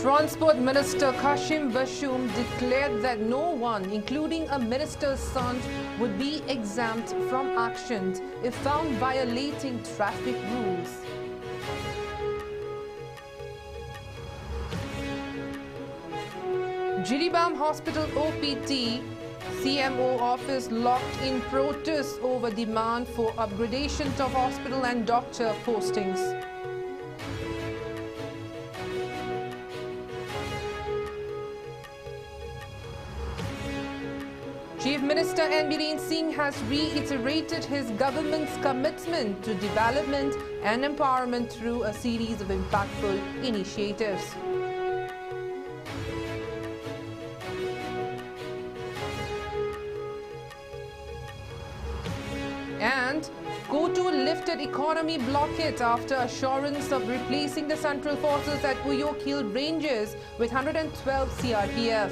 Transport Minister Kashim Bashum declared that no one, including a minister's son, would be exempt from action if found violating traffic rules. Jiribam Hospital OPT CMO office locked in protest over demand for upgradation of hospital and doctor postings. Chief Minister N. Biren Singh has reiterated his government's commitment to development and empowerment through a series of impactful initiatives. And Kotu lifted economy blockade after assurance of replacing the Central Forces at Uyok Hill Ranges with 112 CRPF.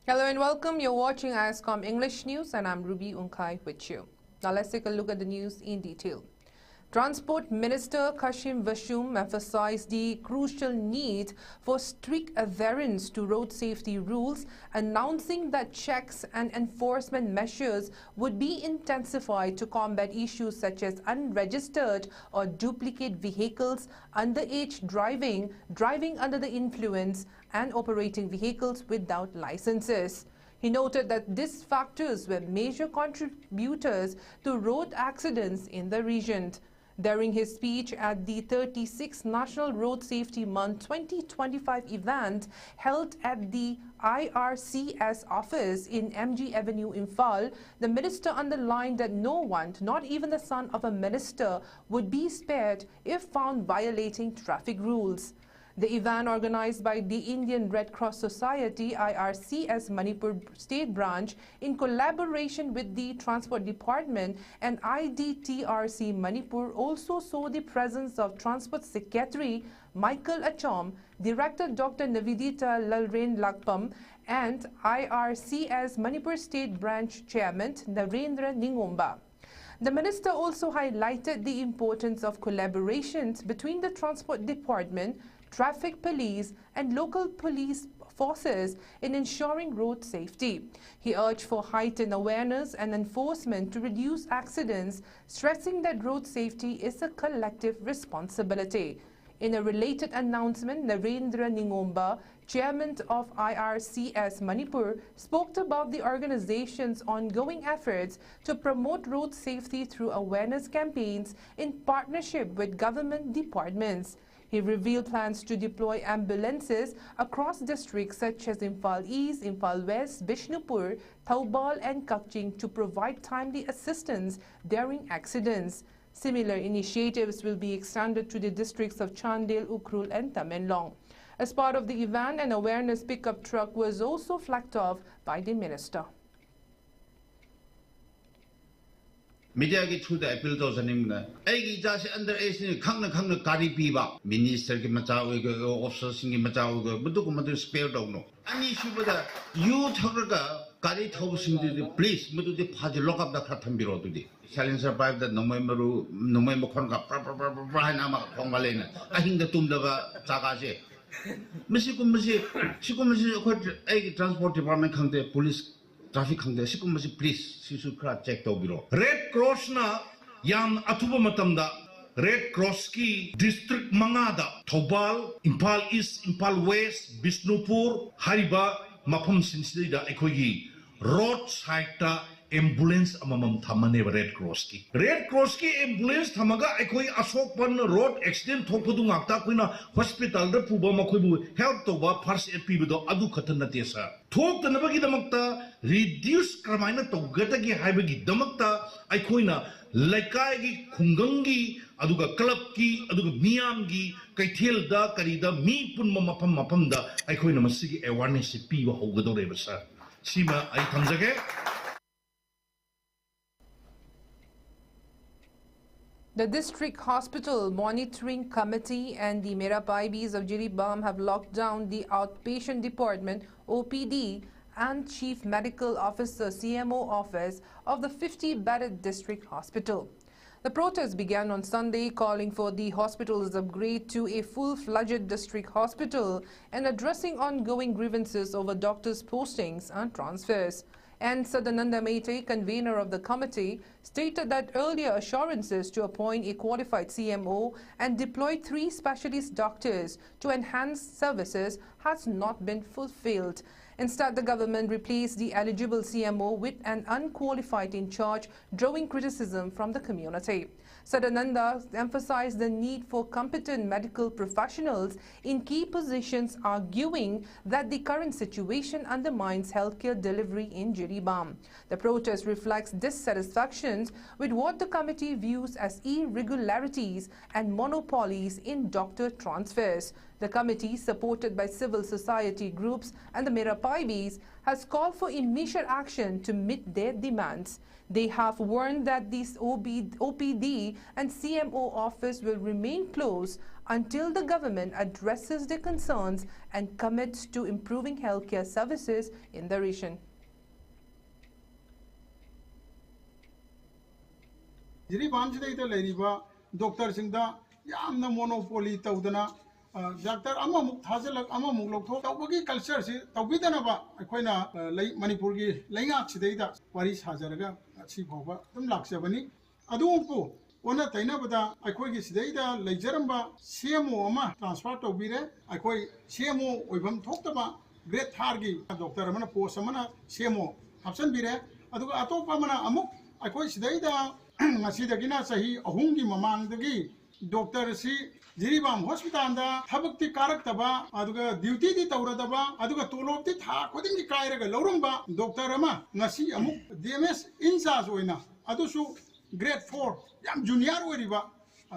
Hello and welcome. You're watching ISCOM English News and I'm Ruby Unkai with you. Now let's take a look at the news in detail. Transport Minister Kashim Bashum emphasized the crucial need for strict adherence to road safety rules, announcing that checks and enforcement measures would be intensified to combat issues such as unregistered or duplicate vehicles, underage driving, driving under the influence, and operating vehicles without licenses. He noted that these factors were major contributors to road accidents in the region. During his speech at the 36th National Road Safety Month 2025 event held at the IRCS office in MG Avenue, Imphal, the minister underlined that no one, not even the son of a minister, would be spared if found violating traffic rules. The event, organized by the Indian Red Cross Society IRCS Manipur State Branch in collaboration with the Transport Department and IDTRC Manipur, also saw the presence of Transport Secretary Michael Achom, Director Dr. Navidita Lalrain Lakpam, and IRCS Manipur State Branch Chairman Narendra Ningomba. The minister also highlighted the importance of collaborations between the Transport Department, traffic police and local police forces in ensuring road safety. He urged for heightened awareness and enforcement to reduce accidents, stressing that road safety is a collective responsibility. In a related announcement, Narendra Ningomba, chairman of IRCS Manipur, spoke about the organization's ongoing efforts to promote road safety through awareness campaigns in partnership with government departments. He revealed plans to deploy ambulances across districts such as Imphal East, Imphal West, Bishnupur, Thoubal and Kakching to provide timely assistance during accidents. Similar initiatives will be extended to the districts of Chandel, Ukhrul and Tamenlong. As part of the event, an awareness pickup truck was also flagged off by the minister. Media ki through the appeal to sanimna. Egi jasi under age ni khangna kari piba. Minister ki macha oigo, officers ki macha oigo, budu ko madu spare dog no. Ani shubada you thagraga kari thobu singdi please madu de phaji lock up da khatam biro tu di. Silencer pipe da nomai khon ka pra na ma khong ma lena. Ahing da tum da ba jaga se. Misikum ko egi transport department khangde police traffic khangde sikum masi please sisu kra check to biro. Red Cross na yam atuba matamda Red Cross ki district mangada Thoubal, Imphal East, Imphal West, Bishnupur, Hariba mafam sinsida ekhogi road side ta ambulance amamam thamane Red Cross ki ambulance thamaga ekhoi asokpan road accident thokpadu ngakta koina hospital da puba makhoibu help to ba first aid pibudo adu khatan na tesa thok tanabagi damakta reduce kramaina to gatagi haibagi damakta ekhoina laikai gi khungangi aduga club ki aduga miyam gi kaithel da karida mi punma mafam da ekhoina masigi awareness piba hogadore basa sima ai thamjage. The District Hospital Monitoring Committee and the Mera Paibis of Jiribam have locked down the Outpatient Department (OPD) and Chief Medical Officer CMO office of the 50-bedded district hospital. The protest began on Sunday, calling for the hospital's upgrade to a full-fledged district hospital and addressing ongoing grievances over doctors' postings and transfers. And Sadananda Mehta, convener of the committee, stated that earlier assurances to appoint a qualified CMO and deploy 3 specialist doctors to enhance services has not been fulfilled. Instead, the government replaced the eligible CMO with an unqualified in charge, drawing criticism from the community. Sadananda emphasized the need for competent medical professionals in key positions, arguing that the current situation undermines healthcare delivery in Jiribam. The protest reflects dissatisfaction with what the committee views as irregularities and monopolies in doctor transfers. The committee, supported by civil society groups and the Merapaibis, has called for immediate action to meet their demands. They have warned that this OPD and CMO office will remain closed until the government addresses their concerns and commits to improving healthcare services in the region. Doctor Singda yamna monopoly tawdana doctor amamuk thajalak amamuk lokthok tawbagi culture si tawbidana ba akoina lei manipur gi leingak sideida wari sajaraga asi bhawba dum laksabani adupu ona taina bada akoi gi sideida leijaramba CMO ama transfer tawbire akoi CMO oibam thoktaba grade thar gi doctor amana post amana CMO hapsan bire aduga atopa mana amuk akoi sideida Masidagina sahi ahungi mamangdagi doctor si Jiribam hospital da thabakti karaktaba aduga duty di tawradaba aduga tolopti tha kodingi kairaga lorumba doctor ama ngasi amuk DMS in charge oina adusu grade 4 yam junior oriba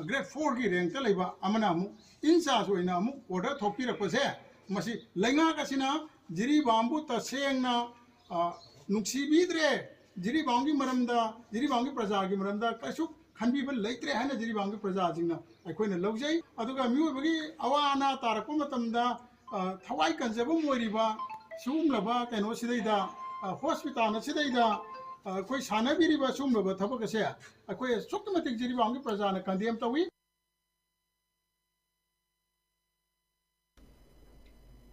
grade 4 gi rank ta leiba amana amu in charge oina amu order thopi rakose masi lenga kasina Jiribambu ta sengna nuksi bidre Jiribangi Maramda, Jiribangi Praja Maramda, Kasuk, Hanbible Lake Hana Jiribangi Praja, Aquina Logay, Aduga Mubi, Awana, Tarakumatamda, Hawaii Kanzabum Moriba, Sumlaba, and Osidida, Hospital, Sidida, Quisana Biriba Sumlaba, Tabakasea, Aquia Sukamatic Jiribangi Praja, Kandiam Tawi.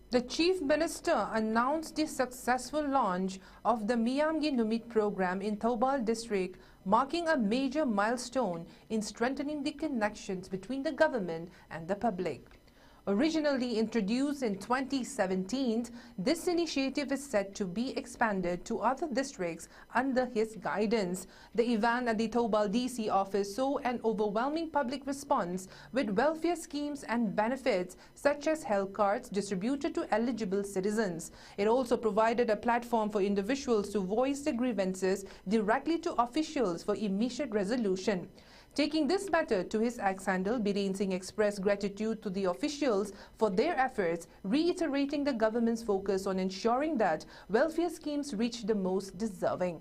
The Chief Minister announced the successful launch of the Miyamgi Numit program in Thoubal district, marking a major milestone in strengthening the connections between the government and the public. Originally introduced in 2017, this initiative is set to be expanded to other districts under his guidance. The event at the Thoubal DEC office saw an overwhelming public response, with welfare schemes and benefits such as health cards distributed to eligible citizens. It also provided a platform for individuals to voice their grievances directly to officials for immediate resolution. Taking this matter to his ex-handle, Biren Singh expressed gratitude to the officials for their efforts, reiterating the government's focus on ensuring that welfare schemes reach the most deserving.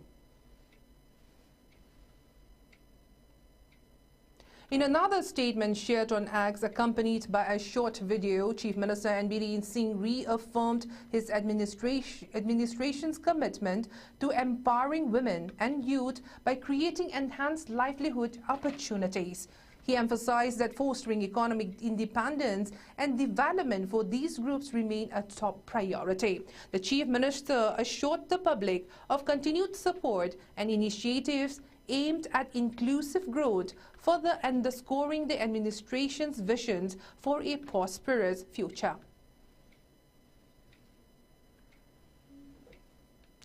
In another statement shared on X, accompanied by a short video, Chief Minister Biren Singh reaffirmed his administration's commitment to empowering women and youth by creating enhanced livelihood opportunities. He emphasized that fostering economic independence and development for these groups remain a top priority. The Chief Minister assured the public of continued support and initiatives aimed at inclusive growth, further underscoring the administration's visions for a prosperous future.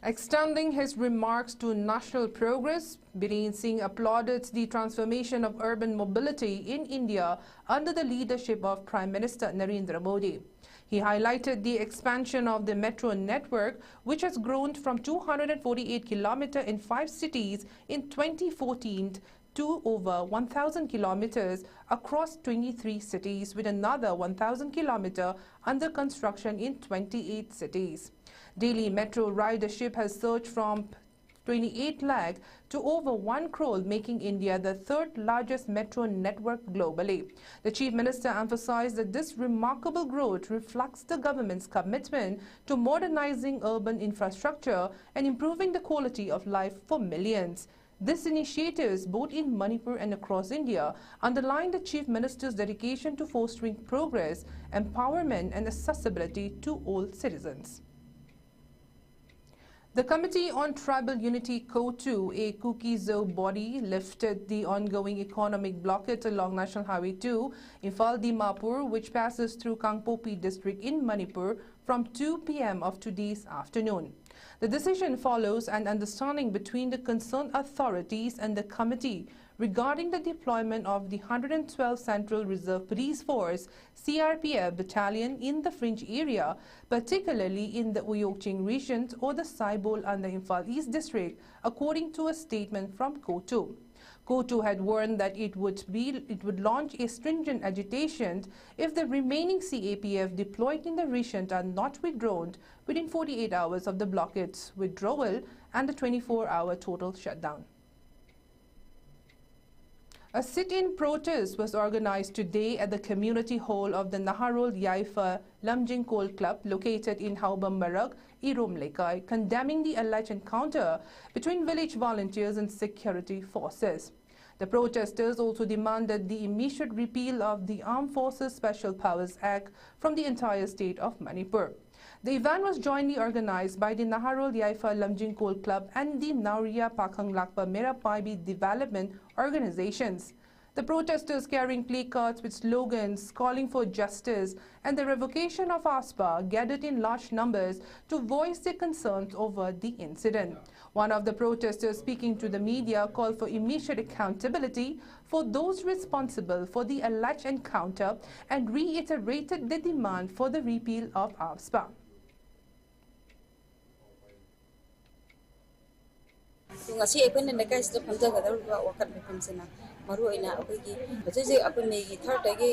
Extending his remarks to national progress, Biren Singh applauded the transformation of urban mobility in India under the leadership of Prime Minister Narendra Modi. He highlighted the expansion of the metro network, which has grown from 248 kilometers in 5 cities in 2014 to over 1,000 kilometers across 23 cities, with another 1,000 kilometers under construction in 28 cities. Daily metro ridership has surged from 28 lakh to over 1 crore, making India the third largest metro network globally. The Chief Minister emphasized that this remarkable growth reflects the government's commitment to modernizing urban infrastructure and improving the quality of life for millions. These initiatives, both in Manipur and across India, underline the Chief Minister's dedication to fostering progress, empowerment and accessibility to all citizens. The Committee on Tribal Unity Co-2, a Kuki-Zo body, lifted the ongoing economic blockade along National Highway 2, Imphal-Dimapur, which passes through Kangpopi district in Manipur from 2 p.m. of today's afternoon. The decision follows an understanding between the concerned authorities and the committee regarding the deployment of the 112th Central Reserve Police Force CRPF battalion in the fringe area, particularly in the Uyokching region or the Saibol and the Imphal East district, according to a statement from KO2. KO2 had warned that it would launch a stringent agitation if the remaining CAPF deployed in the region are not withdrawn within 48 hours of the blockade's withdrawal and the 24-hour total shutdown. A sit-in protest was organized today at the community hall of the Naharol Yaifa Lamjingkol Club located in Haubam Marag, Irom Lekai, condemning the alleged encounter between village volunteers and security forces. The protesters also demanded the immediate repeal of the Armed Forces Special Powers Act from the entire state of Manipur. The event was jointly organized by the Naharol Yaifa Lamjingkol Club and the Nauria Pakhang Lakpa Mera Paibi Development Organizations. The protesters, carrying placards with slogans calling for justice and the revocation of ASPA, gathered in large numbers to voice their concerns over the incident. One of the protesters, speaking to the media, called for immediate accountability for those responsible for the alleged encounter and reiterated the demand for the repeal of ASPA. Maruina akoigi hojije apune gi third gi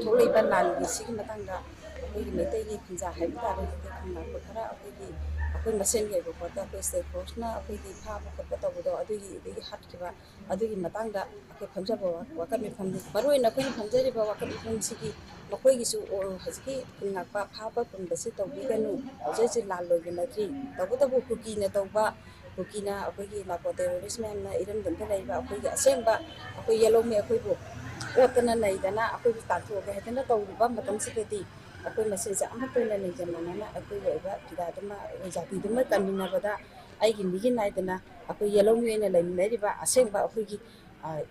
thole ban lan gi sig matanga akoigi metai gi khunja hai ta re khunna ko thara akoigi akoi masen ge ko ta ko se force na akoigi pha ko ko ta bodo adugi gi hat ki ba adugi matanga akoi khamja ba wakat mi khamdi maruina ko khamja ri ba wakat mi khum sigi makoi gi su hojiki khunna pa pha ba kun basi to bi ganu hojije lan lo gi na tri tabu tabu kuki na to ba Bukina akoigi lako terrorism na iran danta laiba akoigi asengba akoi yellow me akoi bo otana naidana akoi tantu ga hetana tawruba matam sikati akoi message amma toina nei jamana na akoi laiba kida dama jati dama kanina bada aigi migi naidana akoi yellow me na laimina riba asengba akoigi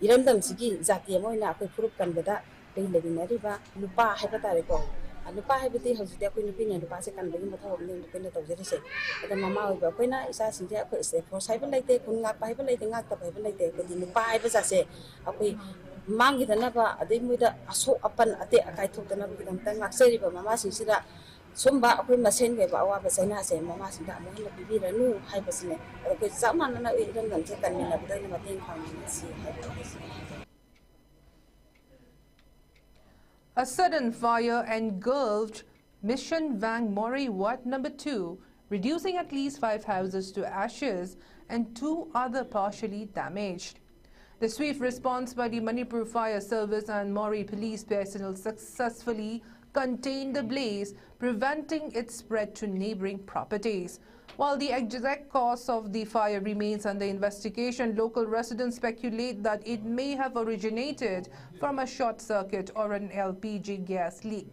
iran dam sigi jati moina akoi furup kan bada dei labina riba lupa haiba tare ko Nupa habiti hojite akoi nupina nupa se kan bagi matha omne nupina tawjere se ada mama oiba koina isa sinje akoi se force haiba laite kunga paiba laite ngak ta paiba laite ko di nupa haiba sa se akoi mangi dana ba adei muida aso apan ate akai thok dana bi dang tang ngak seri ba mama sinsira somba akoi masen ge ba awa ba saina se mama sinda mo hina bibi ranu haiba sine akoi zaman na iran gan se kan mina budai na mateng khang si haiba A sudden fire engulfed Mission Vang Mori Wat No. 2, reducing at least 5 houses to ashes and 2 other partially damaged. The swift response by the Manipur Fire Service and Mori police personnel successfully contained the blaze, preventing its spread to neighboring properties. While the exact cause of the fire remains under investigation, local residents speculate that it may have originated from a short circuit or an LPG gas leak.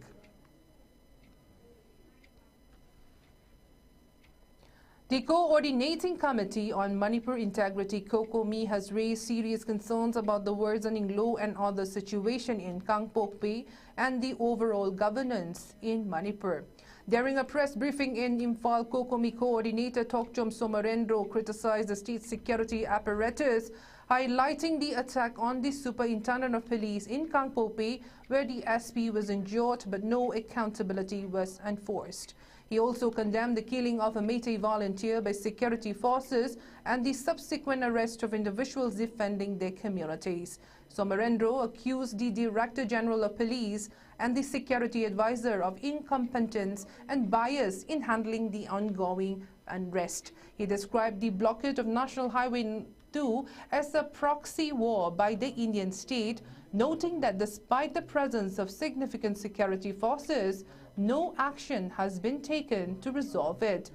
The Coordinating Committee on Manipur Integrity (COCOMI) has raised serious concerns about the worsening law and order situation in Kangpokpi and the overall governance in Manipur. During a press briefing in Imphal, COCOMI coordinator Tokchom Somarendro criticized the state security apparatus, highlighting the attack on the superintendent of police in Kangpopi, where the SP was injured but no accountability was enforced. He also condemned the killing of a Meitei volunteer by security forces and the subsequent arrest of individuals defending their communities. Somarendro accused the Director General of Police and the security advisor of incompetence and bias in handling the ongoing unrest. He described the blockade of National Highway 2 as a proxy war by the Indian state, noting that despite the presence of significant security forces, no action has been taken to resolve it.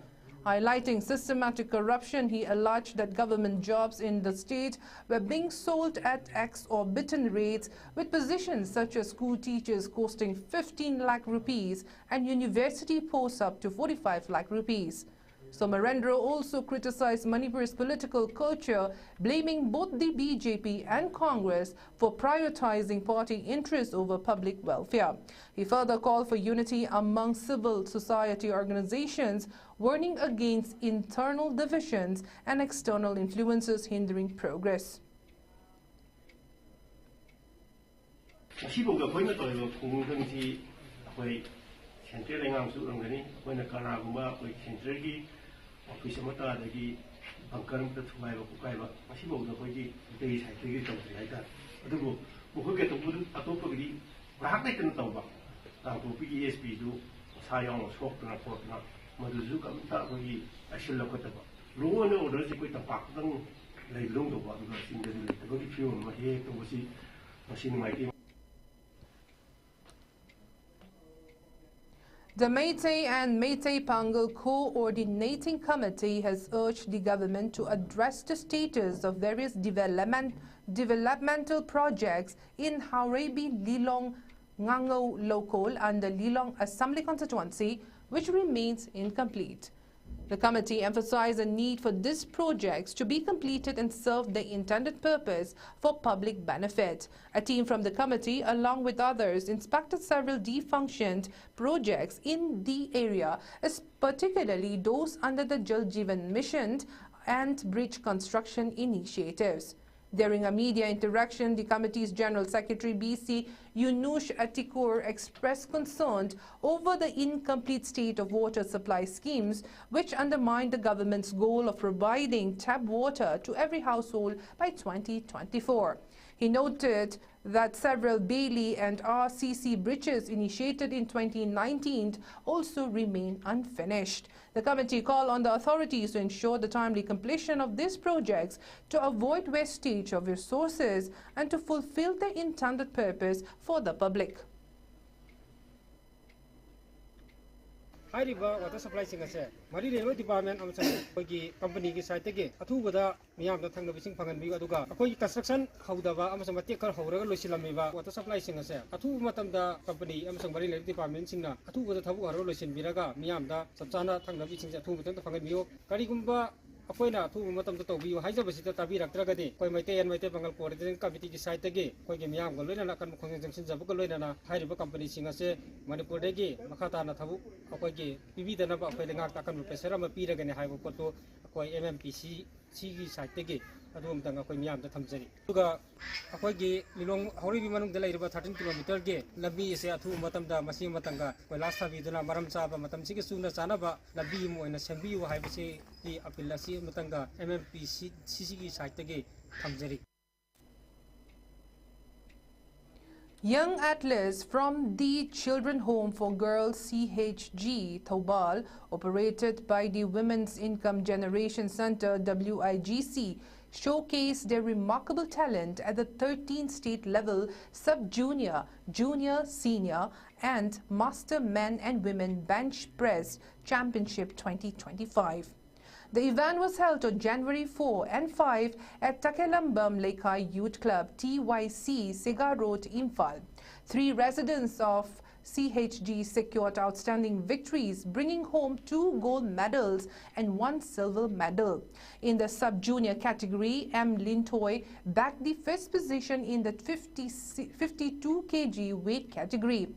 Highlighting systematic corruption, he alleged that government jobs in the state were being sold at exorbitant rates, with positions such as school teachers costing 15 lakh rupees and university posts up to 45 lakh rupees. Somarendra also criticized Manipur's political culture, blaming both the BJP and Congress for prioritizing party interests over public welfare. He further called for unity among civil society organizations, warning against internal divisions and external influences hindering progress. Office Matadagi, Ankaram to my Kaiba, Masibo, the days I take it like that. Adugo, who get a good atopography, Rahakan Toba, PESP do, Sion, Swapna, Fortna, Maduzuka, Taki, I shall look at the Ruan orders with a pack, then they long over in the very few, my head to see machine my team. The Meitei and Meitei Pangal Coordinating Committee has urged the government to address the status of various developmental projects in Harebi Lilong Ngango Local under Lilong Assembly Constituency, which remains incomplete. The committee emphasized the need for these projects to be completed and serve the intended purpose for public benefit. A team from the committee, along with others, inspected several defunctioned projects in the area, particularly those under the Jal Jeevan Mission and bridge construction initiatives. During a media interaction, the committee's General Secretary BC Yunush Atikur expressed concern over the incomplete state of water supply schemes, which undermine the government's goal of providing tap water to every household by 2024. He noted that several Bailey and RCC bridges initiated in 2019 also remain unfinished. The committee called on the authorities to ensure the timely completion of these projects to avoid wastage of resources and to fulfill their intended purpose for the public. Water supply Mari Railway Department company site Atubada, Miam the Tanga Vissing Pangan Bigaduga, construction, Haudava, Amazon Matika, Hora, Lusilamiva, water supply singers. Atu Matamda company, Amazon Marine Department Singa, Atu with the Tabu Lusin Viraga, Miamda, Satana, Tanga Vissing at 2 Pangan Karigumba. Apoina, 2 Matam to be Hizabasita Tabira Tragade, Koimate and Mate Pangal Coordinating Committee site again, Koyamiam, Golena, Conjunctions of Golena, High Company Singers, Manipur Degi, Makatana Tabu, Akogi, Bibi the number of Takan Pesera, Pira and Haivopoto, Akoi MMPC, CG site again, Adum Tanga Koyam the Tamsari. Tuga Akogi, Long Horibiman delay about 13 kilometers gay, Labi is a 2 Matamda, Masim Matanga, where last time we do not Maram Saba, Matam Sikasuna Sanaba, Labimo and Assembly, who have say the Apilasi Matanga, MMPC, CCG site again, Tamsari. Young Atlas from the Children Home for Girls CHG Taubal, operated by the Women's Income Generation Center WIGC, showcased their remarkable talent at the 13th state level sub-junior, junior, senior and master men and women bench press championship 2025. The event was held on January 4 and 5 at Takelambam Lekai Youth Club, TYC, Sega Road, Imphal. 3 residents of CHG secured outstanding victories, bringing home 2 gold medals and 1 silver medal. In the sub-junior category, M. Lintoy bagged the 1st position in the 52 kg weight category,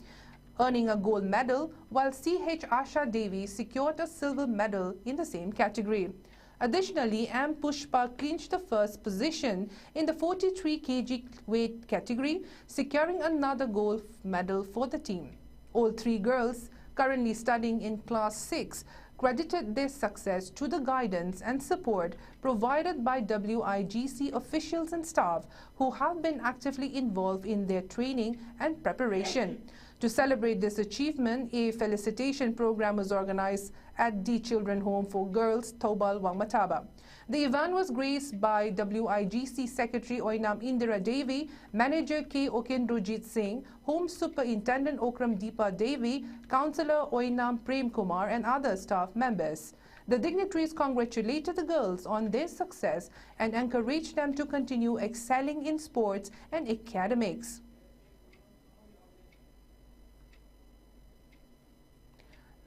earning a gold medal, while CH Asha Devi secured a silver medal in the same category. Additionally, M. Pushpa clinched the 1st position in the 43 kg weight category, securing another gold medal for the team. All 3 girls, currently studying in Class 6, credited their success to the guidance and support provided by WIGC officials and staff who have been actively involved in their training and preparation. To celebrate this achievement, a felicitation program was organized at the Children's Home for Girls, Taubal, Wangmataba. The event was graced by WIGC Secretary Oinam Indira Devi, Manager K. Okendrojit Singh, Home Superintendent Okram Deepa Devi, Councillor Oinam Prem Kumar, and other staff members. The dignitaries congratulated the girls on their success and encouraged them to continue excelling in sports and academics.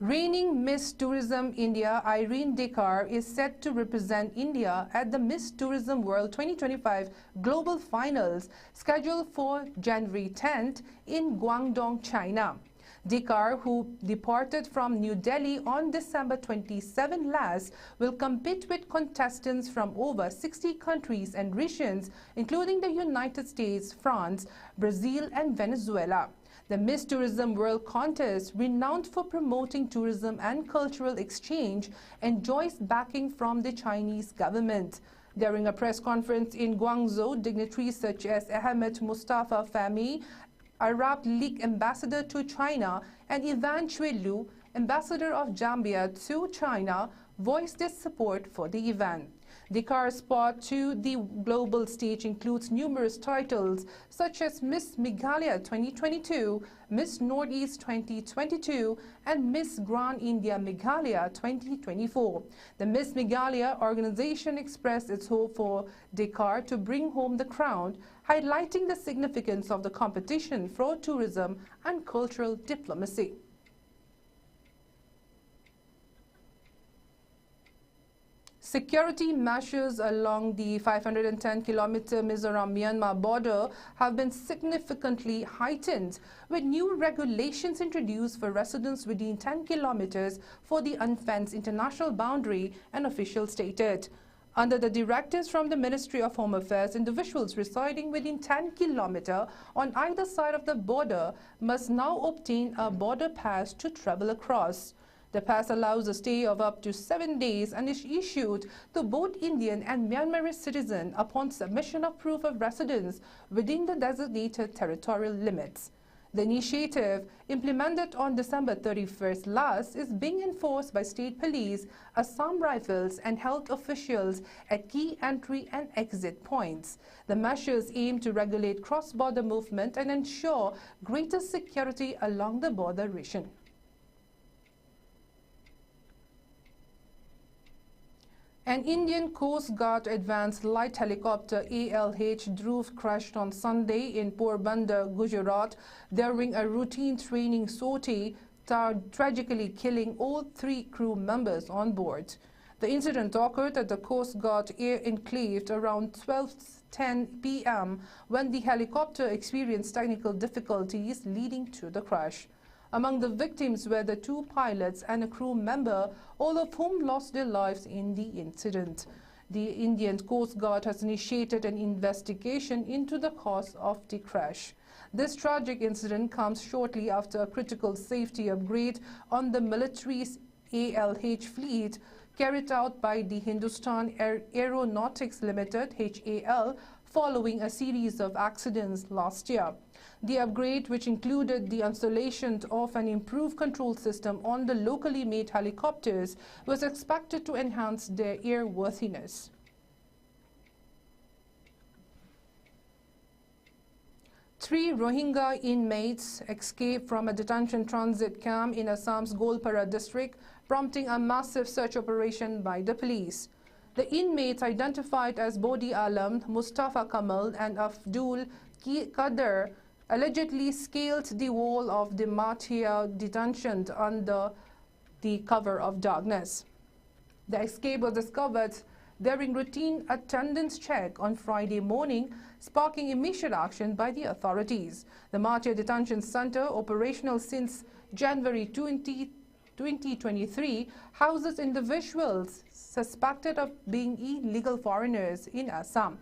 Reigning Miss Tourism India Irene Dekar is set to represent India at the Miss Tourism World 2025 Global Finals scheduled for January 10th in Guangdong, China. Dekar, who departed from New Delhi on December 27 last, will compete with contestants from over 60 countries and regions, including the United States, France, Brazil, and Venezuela. The Miss Tourism World Contest, renowned for promoting tourism and cultural exchange, enjoys backing from the Chinese government. During a press conference in Guangzhou, dignitaries such as Ahmed Mustafa Fahmy, Arab League Ambassador to China, and Ivan Chwelu, Ambassador of Zambia to China, voiced their support for the event. Dekar's path to the global stage includes numerous titles such as Miss Meghalaya 2022, Miss Northeast 2022, and Miss Grand India Meghalaya 2024. The Miss Meghalaya organization expressed its hope for Dekar to bring home the crown, highlighting the significance of the competition for tourism and cultural diplomacy. Security measures along the 510-kilometer Mizoram-Myanmar border have been significantly heightened, with new regulations introduced for residents within 10 kilometers for the unfenced international boundary, and officials stated. Under the directives from the Ministry of Home Affairs, individuals residing within 10 kilometers on either side of the border must now obtain a border pass to travel across. The pass allows a stay of up to 7 days and is issued to both Indian and Myanmar citizens upon submission of proof of residence within the designated territorial limits. The initiative, implemented on December 31st last, is being enforced by state police, Assam Rifles, and health officials at key entry and exit points. The measures aim to regulate cross-border movement and ensure greater security along the border region. An Indian Coast Guard advanced light helicopter ALH Dhruv crashed on Sunday in Porbandar, Gujarat during a routine training sortie, tragically killing all 3 crew members on board. The incident occurred at the Coast Guard Air Enclave around 12:10 p.m. when the helicopter experienced technical difficulties leading to the crash. Among the victims were the 2 pilots and a crew member, all of whom lost their lives in the incident. The Indian Coast Guard has initiated an investigation into the cause of the crash. This tragic incident comes shortly after a critical safety upgrade on the military's ALH fleet carried out by the Hindustan Aeronautics Limited (HAL) following a series of accidents last year. The upgrade, which included the installation of an improved control system on the locally made helicopters, was expected to enhance their airworthiness. Three Rohingya inmates escaped from a detention transit camp in Assam's Golpara district, prompting a massive search operation by the police. The inmates, identified as Bodhi Alam, Mustafa Kamal, and Abdul Qadir, allegedly scaled the wall of the Mathia detention under the cover of darkness. The escape was discovered during routine attendance check on Friday morning, sparking immediate action by the authorities. The Mathia Detention Center, operational since January 2023, houses individuals suspected of being illegal foreigners in Assam.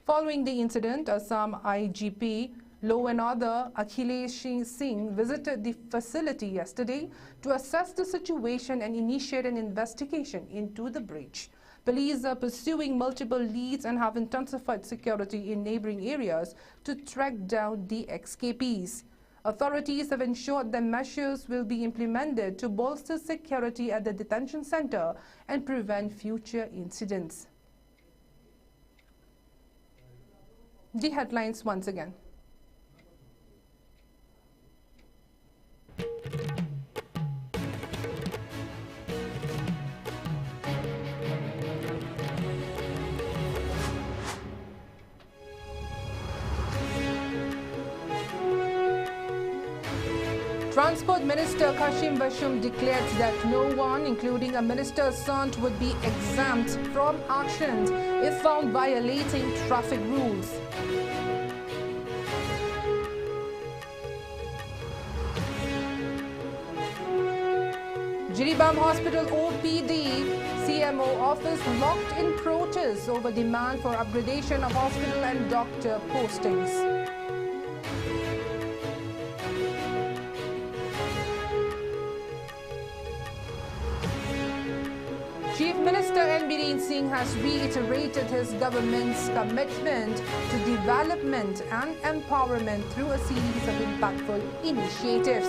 Following the incident, Assam IGP Law and Order Akhilesh Singh visited the facility yesterday to assess the situation and initiate an investigation into the breach. Police are pursuing multiple leads and have intensified security in neighboring areas to track down the escapees. Authorities have ensured that measures will be implemented to bolster security at the detention center and prevent future incidents. The headlines once again. Transport Minister Kashim Bashum declared that no one, including a minister's son, would be exempt from actions if found violating traffic rules. Jiribam Hospital OPD CMO office locked in protest over demand for upgradation of hospital and doctor postings. Chief Minister N. Bireen Singh has reiterated his government's commitment to development and empowerment through a series of impactful initiatives.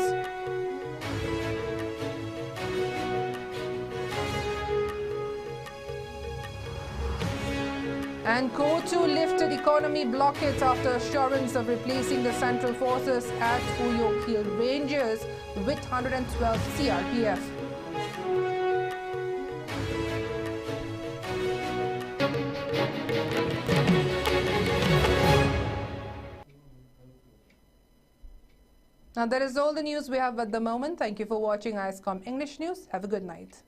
And Kotu lifted economy blockade after assurance of replacing the central forces at Uyok Hill Rangers with 112 CRPF. Now that is all the news we have at the moment. Thank you for watching ISCOM English News. Have a good night.